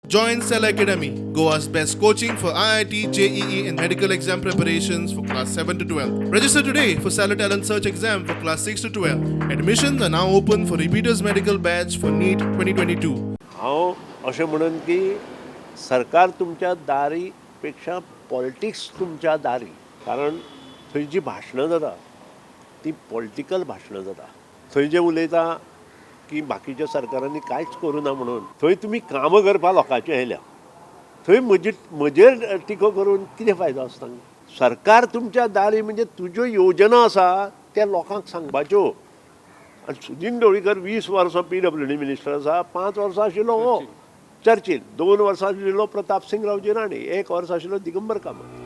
Join Cell Academy, Goa's best coaching for IIT, JEE, and medical exam preparations for class 7 to 12. Register today for Cell Talent Search exam for class 6 to 12. Admissions are now open for repeaters medical batch for NEET 2022. हांव अशें म्हणून की सरकार तुमच्या दारी पेक्षा politics तुमच्या दारी, कारण थंय जी भाशणां जाता ती पॉलिटिकल भाशणां जाता. थंय जे उलयता की बाकीच्या सरकारांनी कांयच करूं ना म्हणून, थंय तुमी कामां करपा लोकांचे येयल्या, थंय म्हजेर टिको करून कितें फायदो आसा तांकां. सरकार तुमच्या दारी म्हणजे तुज्यो योजना आसा त्या लोकांक सांगपाच्यो. आनी सुदीन ढवळीकर 20 वर्सां PWD मिनिस्टर आसा, 5 वर्सां आशिल्लो हो चर्चिल, 2 वर्सां आशिल्लो प्रताप सिंग रावजी राणे, 1 वर्स आशिल्लो दिगंबर कामत.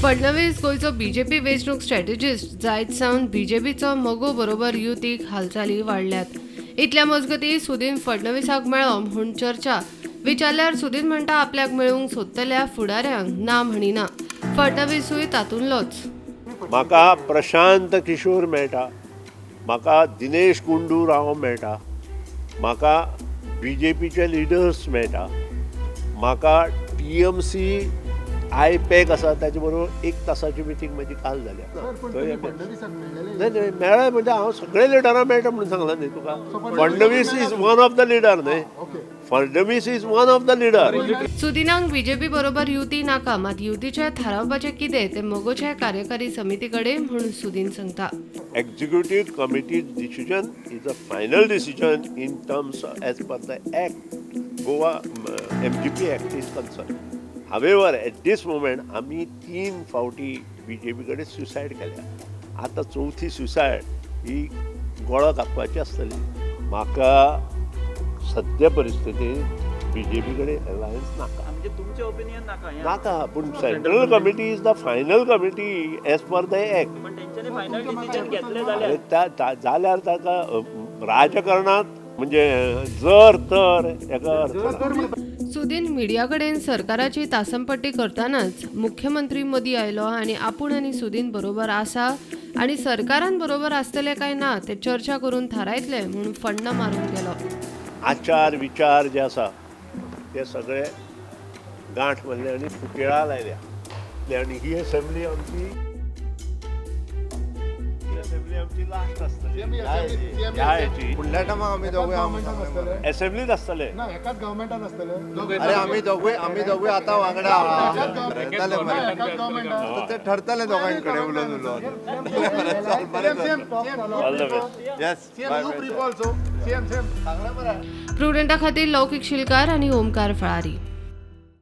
फडणवीस गोयचो बीजेपी वेंचणूक स्ट्रॅटेजिस्ट जायत सावन बीजेपीचो मोगो बरोबर युतीक हालचाली वाडल्यात. इतल्या मजगतीं सुदीन फडणवीसाक मेळ्ळो म्हूण चर्चा विचारल्यार सुदीन म्हणटा आपल्याक मेळूंक सोदतल्या फुडाऱ्यांक ना म्हणिना. फडणवीसूय तातूंतलोच. म्हाका प्रशांत किशोर मेळटा, म्हाका दिनेश गुंडू राव मेळटा, म्हाका BJPचे लिडर्स मेळटा, म्हाका TMC IPAC आसा ताचे बरोबर 1 तासाची मिटींग म्हजी काल जाल्या. नाही मेळ्ळें म्हणजे हांव सगळे लिडरां मेळटा म्हणून सांगला न्ही तुका. Fadnavis is one of the leader न्ही, Fadnavis is one of the leader. सुदिनांक बीजेपी बरोबर युती नाका, मात युतीचे थारावपाचें कितें ते मोगोचे कार्यकारी समिती कडेन म्हूण सुदीन सांगता. Executive committee's decision is a final decision in terms as per the Act, Goa MGP Act is concerned. However, at this moment आम्ही 3 फावटी BJP कडे सुसायड केल्या. आता 4थी सुसायड ही गोळो कापपाची आसतली. म्हाका सद्या परिस्थितीत BJP कडे अलायन्स नाका. म्हणजे तुमचे ओपिनियन नाका, पूण central committee is the final committee as per the act. पण त्यांच्यानी फायनल डिसिजन घेतले जाल्यार जाल्यार ताका राजकारणात म्हणजे जर तर हेका सुदीन मिडिया कडेन सरकाराची तासमपट्टी करतानाच मुख्यमंत्री मोदी आयलो आनी आपूण आनी सुदीन बरोबर आसा आनी सरकारान बरोबर आसतले काय ना ते चर्चा करून थारायतले म्हणून फण्ण मारून गेलो. आचार विचार जे आसा ते सगळे गांठ मारले आनी फुकेळा लायल्या. आनी ही असेंब्ली आमची लास्ट आसतली फुडल्या टायमाक आमी दोगूय असेंब्लीत आसतले. एकाच गव्हर्मेंटान आसतले. अरे आमी दोगूय आतां वांगडा ते ठरतले दोगांय कडेन उलोवन प्रुडंटा खातीर लौकीक शिलकार आनी ओमकार फळारी.